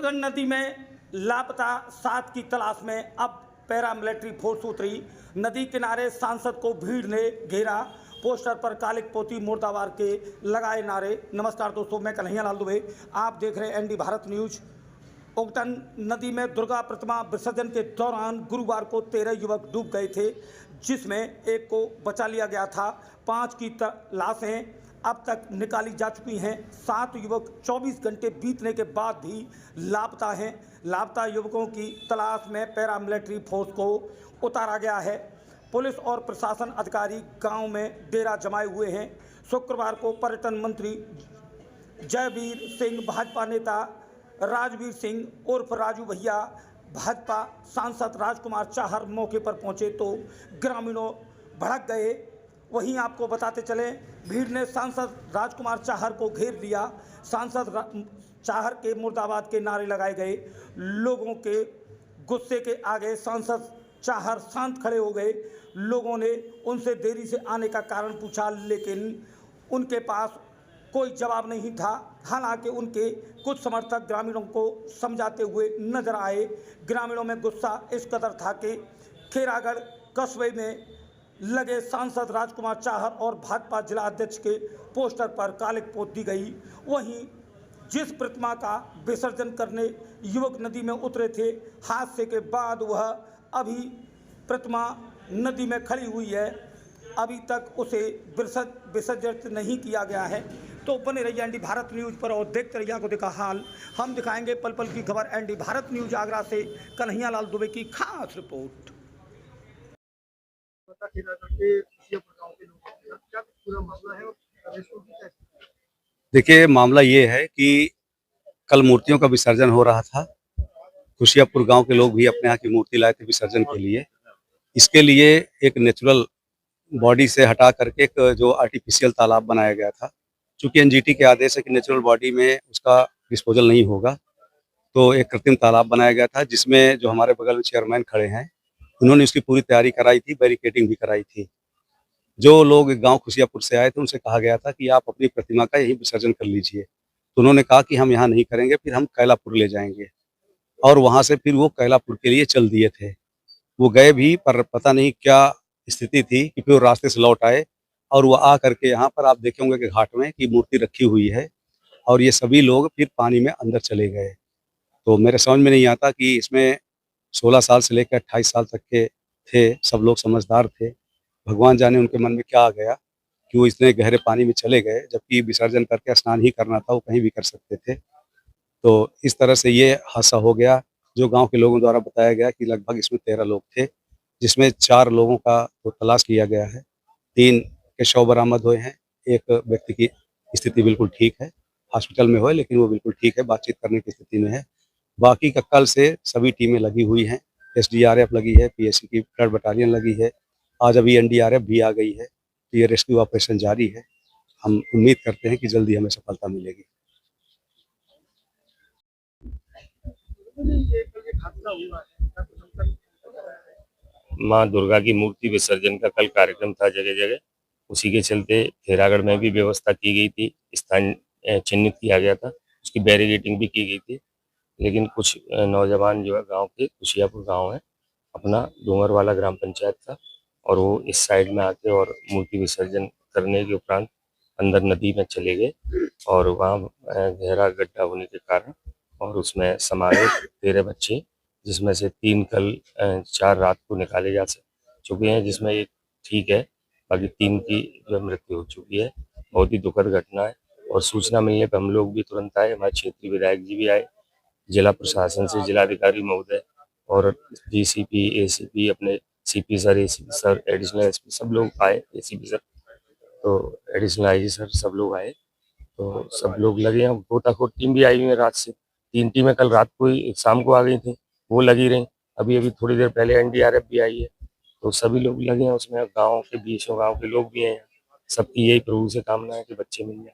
सूतगंज नदी में लापता 7 की तलाश में अब पैरामिलिट्री फोर्स उतरी। नदी किनारे सांसद को भीड़ ने घेरा। पोस्टर पर कालिक पोती मुर्दाबाद के लगाए नारे। नमस्कार दोस्तों, मैं कन्हैया लाल दुबे, आप देख रहे हैं एनडी भारत न्यूज। उगटन नदी में दुर्गा प्रतिमा विसर्जन के दौरान गुरुवार को 13 युवक डूब गए थे, जिसमें एक को बचा लिया गया था। 5 की लाशें अब तक निकाली जा चुकी हैं। 7 युवक 24 घंटे बीतने के बाद भी लापता हैं। लापता युवकों की तलाश में पैरामिलिट्री फोर्स को उतारा गया है। पुलिस और प्रशासन अधिकारी गांव में डेरा जमाए हुए हैं। शुक्रवार को पर्यटन मंत्री जयवीर सिंह, भाजपा नेता राजवीर सिंह उर्फ राजू भैया, भाजपा सांसद राजकुमार चाहर मौके पर पहुंचे तो ग्रामीणों भड़क गए। वहीं आपको बताते चले, भीड़ ने सांसद राजकुमार चाहर को घेर लिया। सांसद चाहर के मुर्दाबाद के नारे लगाए गए। लोगों के गुस्से के आगे सांसद चाहर शांत खड़े हो गए। लोगों ने उनसे देरी से आने का कारण पूछा, लेकिन उनके पास कोई जवाब नहीं था। हालांकि उनके कुछ समर्थक ग्रामीणों को समझाते हुए नजर आए। ग्रामीणों में गुस्सा इस कदर था कि खेरागढ़ कस्बे में लगे सांसद राजकुमार चाहर और भाजपा जिला अध्यक्ष के पोस्टर पर कालिक पोत दी गई। वहीं जिस प्रतिमा का विसर्जन करने युवक नदी में उतरे थे, हादसे के बाद वह अभी प्रतिमा नदी में खड़ी हुई है। अभी तक उसे विसर्जित नहीं किया गया है। तो बने रहिए एनडी भारत न्यूज पर और देखते रहिए आंखों देखा हाल। हम दिखाएंगे पल पल की खबर। एनडी भारत न्यूज आगरा से कन्हैया लाल दुबे की खास रिपोर्ट। देखिए, मामला ये है कि कल मूर्तियों का विसर्जन हो रहा था। खुशियापुर गांव के लोग भी अपने यहाँ की मूर्ति लाए थे विसर्जन के लिए। इसके लिए एक नेचुरल बॉडी से हटा करके एक जो आर्टिफिशियल तालाब बनाया गया था। चूंकि एनजीटी के आदेश है कि नेचुरल बॉडी में उसका डिस्पोजल नहीं होगा, तो एक कृत्रिम तालाब बनाया गया था, जिसमें जो हमारे बगल में चेयरमैन खड़े हैं, उन्होंने उसकी पूरी तैयारी कराई थी, बैरिकेडिंग भी कराई थी। जो लोग गांव खुशियापुर से आए थे, उनसे कहा गया था कि आप अपनी प्रतिमा का यही विसर्जन कर लीजिए। तो उन्होंने कहा कि हम यहाँ नहीं करेंगे, फिर हम कैलापुर ले जाएंगे। और वहाँ से फिर वो कैलापुर के लिए चल दिए थे। वो गए भी, पर पता नहीं क्या स्थिति थी कि फिर वो रास्ते से लौट आए और वो आ करके यहाँ पर आप देखे होंगे कि घाट में कि मूर्ति रखी हुई है और ये सभी लोग फिर पानी में अंदर चले गए। तो मेरे समझ में नहीं आता कि इसमें 16 साल से लेकर 28 साल तक के थे, सब लोग समझदार थे। भगवान जाने उनके मन में क्या आ गया कि वो इतने गहरे पानी में चले गए, जबकि विसर्जन करके स्नान ही करना था, वो कहीं भी कर सकते थे। तो इस तरह से ये हादसा हो गया। जो गांव के लोगों द्वारा बताया गया कि लगभग इसमें 13 लोग थे, जिसमें 4 लोगों का तो तलाश किया गया है, 3 के शव बरामद हुए हैं। एक व्यक्ति की स्थिति बिल्कुल ठीक है, हॉस्पिटल में है, लेकिन वो बिल्कुल ठीक है, बातचीत करने की स्थिति में है। बाकी का कल से सभी टीमें लगी हुई हैं, एसडीआरएफ लगी है, पीएसी की फ्लड बटालियन लगी है, आज अभी एनडीआरएफ भी आ गई है। तो ये रेस्क्यू ऑपरेशन जारी है। हम उम्मीद करते हैं कि जल्दी हमें सफलता मिलेगी। माँ दुर्गा की मूर्ति विसर्जन का कल कार्यक्रम था जगह जगह। उसी के चलते खेरागढ़ में भी व्यवस्था की गई थी, स्थान चिन्हित किया गया था, उसकी बैरिकेडिंग भी की गई थी। लेकिन कुछ नौजवान जो है गांव के, खुशियापुर गांव है अपना, डूंगरवाला ग्राम पंचायत था, और वो इस साइड में आके और मूर्ति विसर्जन करने के उपरांत अंदर नदी में चले गए और वहाँ गहरा गड्ढा होने के कारण और उसमें समा गए 13 बच्चे, जिसमें से 3 कल 4 रात को निकाले जा चुके हैं, जिसमें एक ठीक है, बाकी 3 की जो मृत्यु हो चुकी है। बहुत ही दुखद घटना है और सूचना मिलने पर हम लोग भी तुरंत आए, हमारे क्षेत्रीय विधायक जी भी आए, जिला प्रशासन से जिलाधिकारी महोदय और डीसीपी, एसीपी, अपने CP sir, ACP sir, additional SP सब लोग आए, एसीपी सर, तो एडिशनल आईजी सर सब लोग आए। तो सब लोग लगे हैं, गोताखोर टीम भी आई हुई है रात से। 3 टीमें कल रात को ही शाम को आ गई थी, वो लगी रही। अभी अभी थोड़ी देर पहले एनडीआरएफ भी आई है, तो सभी लोग लगे हैं उसमें। गाँव के बीचों गाँव के लोग भी हैं, सबकी यही प्रभु से कामना है कि बच्चे मिल जाए।